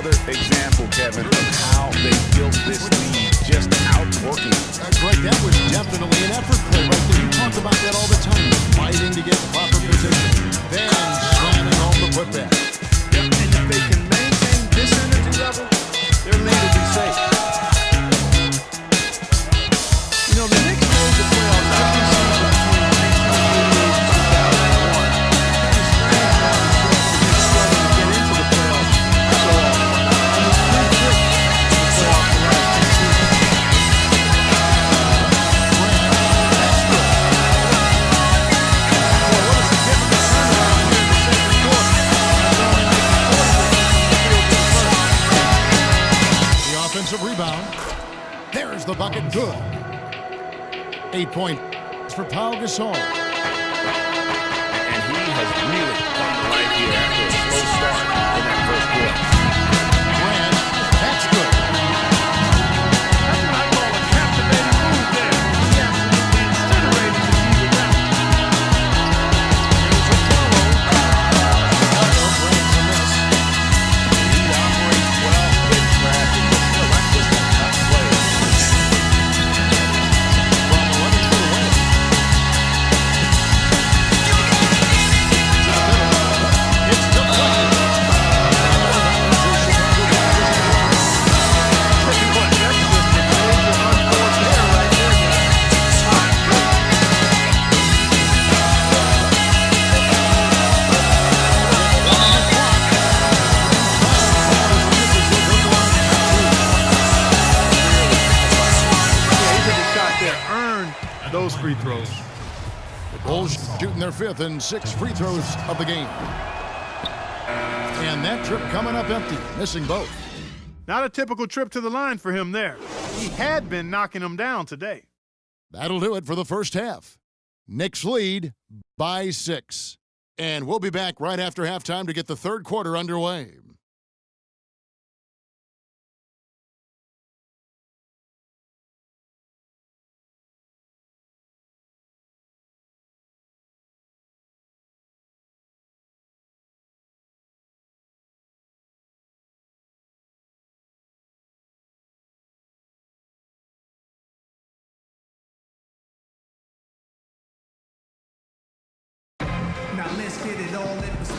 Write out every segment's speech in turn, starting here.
another example, Kevin, of how they built this lead, just outworking. Greg, that was definitely an effort play right there. You talk about that all the time, fighting to get proper position, then slamming home the putback. Yep, and if they can maintain this energy level, their lead will be safe. You know, the Knicks made the playoffs every season between 1988 and 2001. Kind of strange how the Knicks struggle to get into the playoffs so often. And it's pretty quick in the playoffs the last two seasons. Boy, what a significant turnaround here in the second quarter. After only making 40% from the field in the first. The offensive rebound. There's the bucket. Good. 8 points for Pau Gasol. And he has really come to life here after a slow start in that first quarter. Grant, that's good. That's what I call a captivating move there. He absolutely incinerated the key with that. There's a follow. Grant's a miss. He operates well in traffic, but still, that's just a tough play. From 11 foot away. It's deflected. That's just a major unforced error right there, Yeah, he took a shot there, earned those free throws. The Bulls shooting their fifth and 6 free throws of the game. And that trip coming up empty, missing both. Not a typical trip to the line for him there. He had been knocking him down today. That'll do it for the first half. Knicks lead by 6. And we'll be back right after halftime to get the third quarter underway.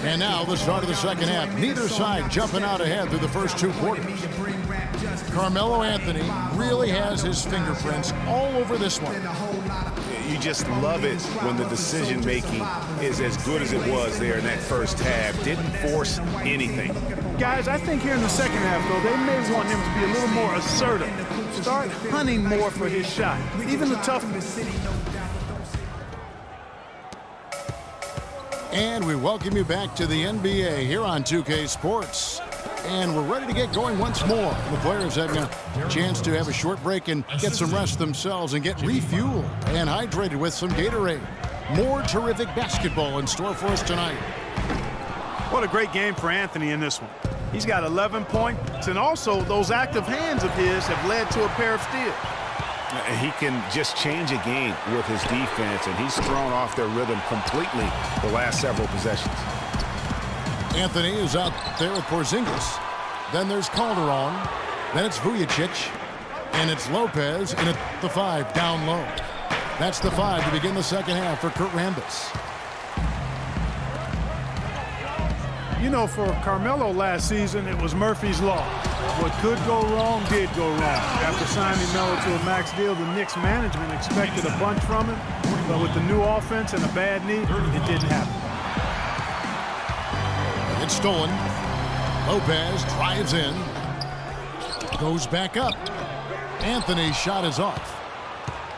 And now the start of the second half. Neither side jumping out ahead through the first 2 quarters. Carmelo Anthony really has his fingerprints all over this one. You just love it when the decision-making is as good as it was there in that first half. Didn't force anything. Guys, I think here in the second half, though, they may want him to be a little more assertive. Start hunting more for his shot, even the tough ones. And we welcome you back to the NBA here on 2K Sports. And we're ready to get going once more. The players having a chance to have a short break and get some rest themselves and get refueled and hydrated with some Gatorade. More terrific basketball in store for us tonight. What a great game for Anthony in this one. He's got 11 points, and also those active hands of his have led to a pair of steals. He can just change a game with his defense, and he's thrown off their rhythm completely the last several possessions. Anthony is out there with Porzingis. Then there's Calderon. Then it's Vujacic. And it's Lopez in at the 5 down low. That's the 5 to begin the second half for Kurt Rambis. You know, for Carmelo last season, it was Murphy's Law. What could go wrong did go wrong. After signing Melo to a max deal, the Knicks management expected a bunch from him, but with the new offense and a bad knee, it didn't happen. It's stolen. Lopez drives in. Goes back up. Anthony's shot is off.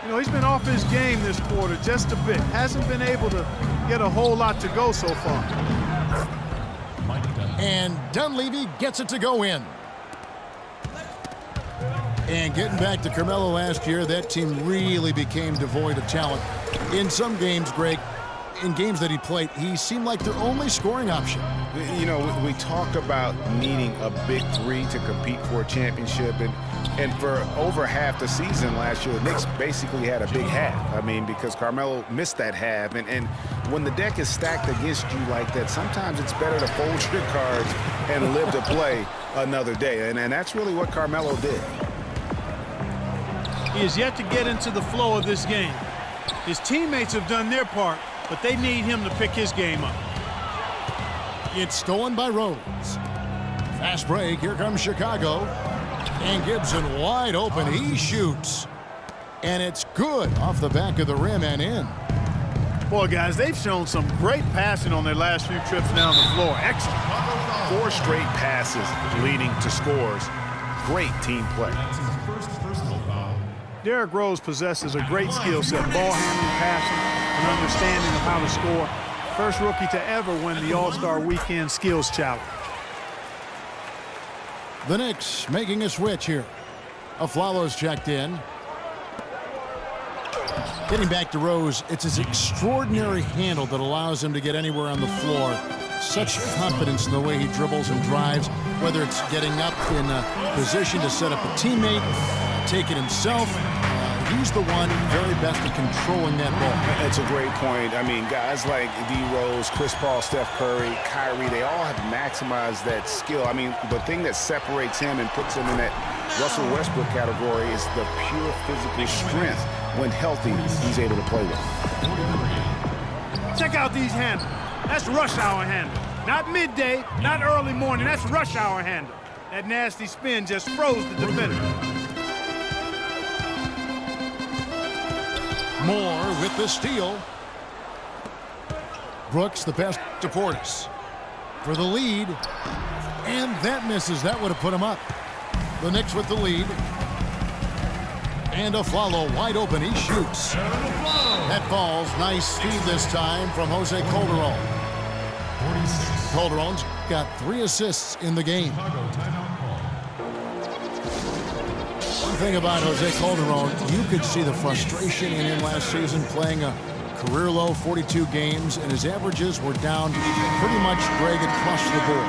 You know, he's been off his game this quarter just a bit. Hasn't been able to get a whole lot to go so far. And Dunleavy gets it to go in. And getting back to Carmelo last year, that team really became devoid of talent. In some games, Greg, in games that he played, he seemed like their only scoring option. You know, we talk about needing a big three to compete for a championship, and for over half the season last year, the Knicks basically had a big half. I mean, because Carmelo missed that half, and when the deck is stacked against you like that, sometimes it's better to fold your cards and live to play another day. And that's really what Carmelo did. He has yet to get into the flow of this game. His teammates have done their part, but they need him to pick his game up. It's stolen by Rose. Fast break. Here comes Chicago. And Gibson wide open. He shoots. And it's good off the back of the rim and in. Boy, guys, they've shown some great passing on their last few trips down the floor. Excellent. 4 straight passes leading to scores. Great team play. Derrick Rose possesses a great skill set, ball handling, passing, and understanding of how to score. First rookie to ever win the All-Star Weekend Skills Challenge. The Knicks making a switch here. Aflalo's checked in. Getting back to Rose, it's his extraordinary handle that allows him to get anywhere on the floor. Such confidence in the way he dribbles and drives, whether it's getting up in a position to set up a teammate, take it himself. He's the one very best at controlling that ball. That's a great point. I mean, guys like D. Rose, Chris Paul, Steph Curry, Kyrie, they all have maximized that skill. I mean, the thing that separates him and puts him in that Russell Westbrook category is the pure physical strength. When healthy, he's able to play with. Check out these handles. That's rush hour handle. Not midday, not early morning. That's rush hour handle. That nasty spin just froze the defender. Moore with the steal. Brooks the pass to Portis for the lead. And that misses. That would have put him up. The Knicks with the lead. And Aflalo wide open. He shoots. That falls. Nice speed this time from Jose Calderon. Calderon's got 3 assists in the game. One thing about Jose Calderon, you could see the frustration in him last season playing a career low 42 games, and his averages were down pretty much, Greg, across the board.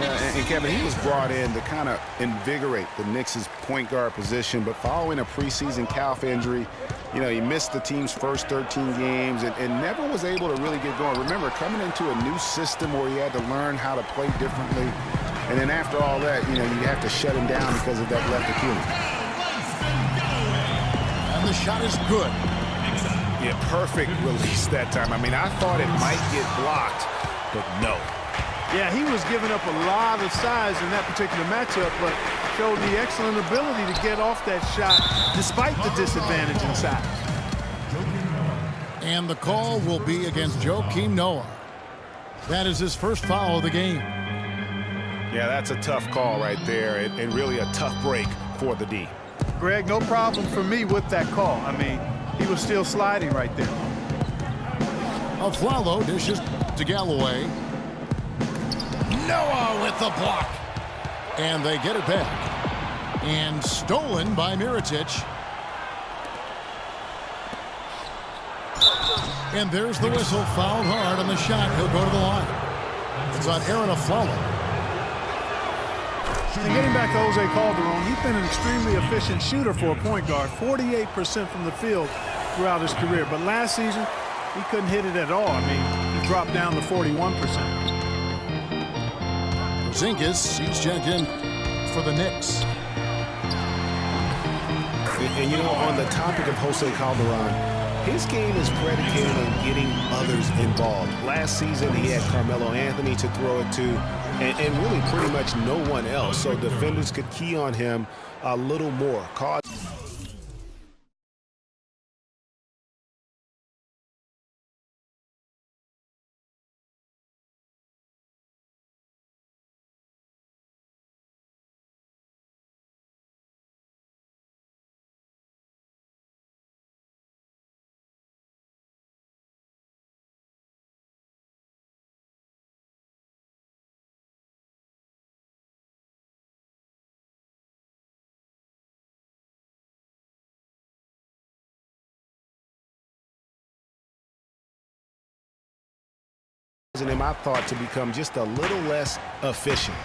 Yeah, and Kevin, he was brought in to kind of invigorate the Knicks' point guard position, but following a preseason calf injury, you know, he missed the team's first 13 games and never was able to really get going. Remember, coming into a new system where he had to learn how to play differently, and then after all that, you know, you have to shut him down because of that left Achilles. And the shot is good. Yeah, perfect release that time. I mean, I thought it might get blocked, but no. Yeah, he was giving up a lot of size in that particular matchup, but showed the excellent ability to get off that shot despite the disadvantage in size. And the call will be against Joakim Noah. That is his first foul of the game. Yeah, that's a tough call right there, and really a tough break for the D. Greg, no problem for me with that call. I mean, he was still sliding right there. Aflalo dishes to Galloway. Noah with the block. And they get it back. And stolen by Mirotic. And there's the whistle. Fouled hard on the shot. He'll go to the line. It's on Aaron Aflalo. And getting back to Jose Calderon, he's been an extremely efficient shooter for a point guard, 48% from the field throughout his career. But last season, he couldn't hit it at all. I mean, he dropped down to 41%. Porzingis, he's checked in for the Knicks. And you know, on the topic of Jose Calderon, his game is predicated on getting others involved. Last season, he had Carmelo Anthony to throw it to, and really pretty much no one else. So defenders could key on him a little more. him, I thought, to become just a little less efficient.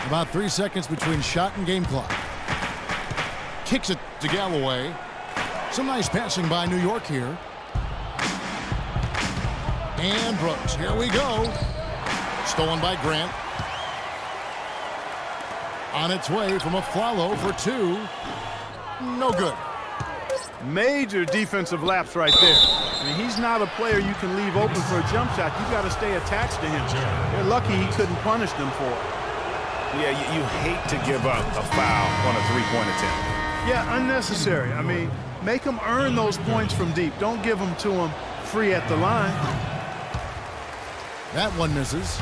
About 3 seconds between shot and game clock. Kicks it to Galloway. Some nice passing by New York here. And Brooks, here we go. Stolen by Grant. On its way from a follow for 2. No good. Major defensive lapse right there. I mean, he's not a player you can leave open for a jump shot. You got to stay attached to him. They're lucky he couldn't punish them for it. Yeah, you hate to give up a foul on a three-point attempt. Yeah, unnecessary. I mean, make them earn those points from deep. Don't give them to them free at the line. That one misses.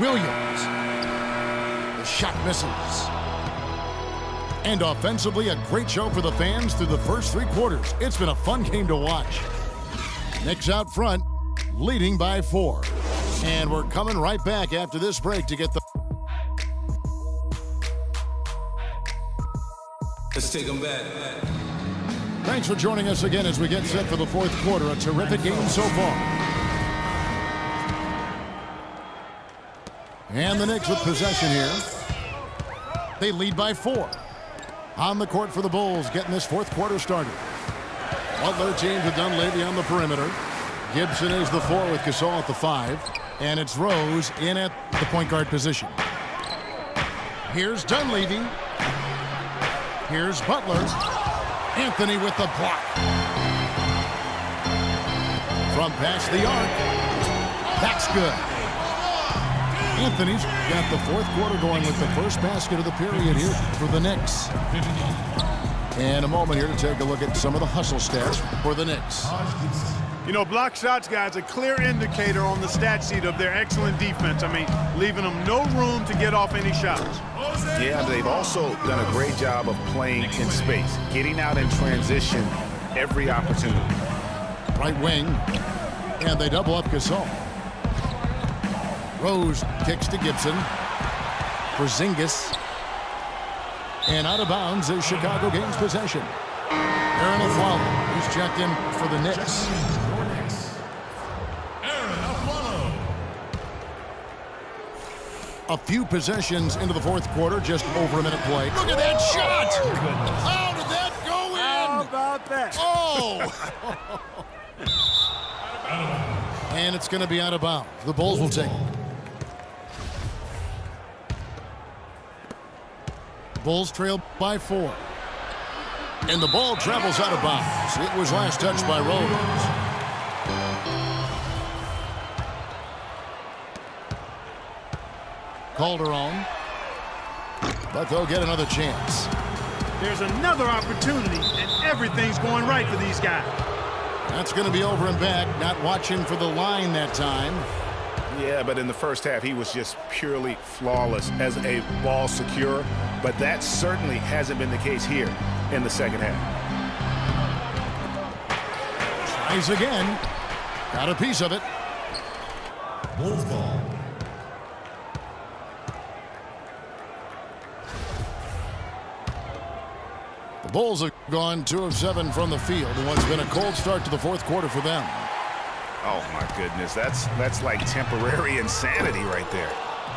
Williams. The shot misses. And offensively, a great show for the fans through the first 3 quarters. It's been a fun game to watch. Knicks out front, leading by 4. And we're coming right back after this break to get the... Let's take them back. Thanks for joining us again as we get set for the 4th quarter. A terrific game so far. And the Knicks with possession here. They lead by 4. On the court for the Bulls, getting this 4th quarter started. Butler teams with Dunleavy on the perimeter. Gibson is the 4 with Gasol at the 5. And it's Rose in at the point guard position. Here's Dunleavy. Here's Butler. Anthony with the block. From past the arc. That's good. Anthony's got the 4th quarter going with the first basket of the period here for the Knicks. And a moment here to take a look at some of the hustle stats for the Knicks. You know, block shots, guys, a clear indicator on the stat sheet of their excellent defense. I mean, leaving them no room to get off any shots. Yeah, they've also done a great job of playing in space, getting out in transition every opportunity. Right wing, and they double up Gasol. Rose kicks to Gibson. Porzingis. And out of bounds is Chicago gains possession. Aaron Aflalo, who's checked in for the Knicks. A few possessions into the 4th quarter, just over a minute play. Look at that shot! How did that go in? How about that? Oh! And it's going to be out of bounds. The Bulls will take it. Bulls trail by 4. And the ball travels out of bounds. It was last touched by Rose. Calderon. But they'll get another chance. There's another opportunity, and everything's going right for these guys. That's going to be over and back. Not watching for the line that time. Yeah, but in the first half, he was just purely flawless as a ball securer. But that certainly hasn't been the case here in the second half. Tries again. Got a piece of it. Bulls ball. The Bulls have gone 2 of 7 from the field in what's been a cold start to the 4th quarter for them. Oh, my goodness. That's like temporary insanity right there.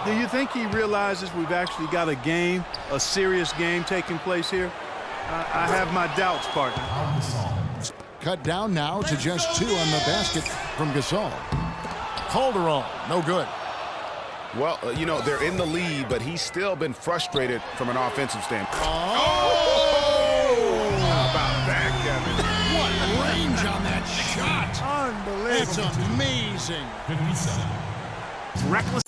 Do you think he realizes we've actually got a game, a serious game taking place here? I have my doubts, partner. Cut down now to just 2 on the basket from Gasol. Calderon, no good. Well, you know, they're in the lead, but he's still been frustrated from an offensive standpoint. Oh! How about that, Kevin? What range on that shot! Unbelievable. It's amazing. Reckless.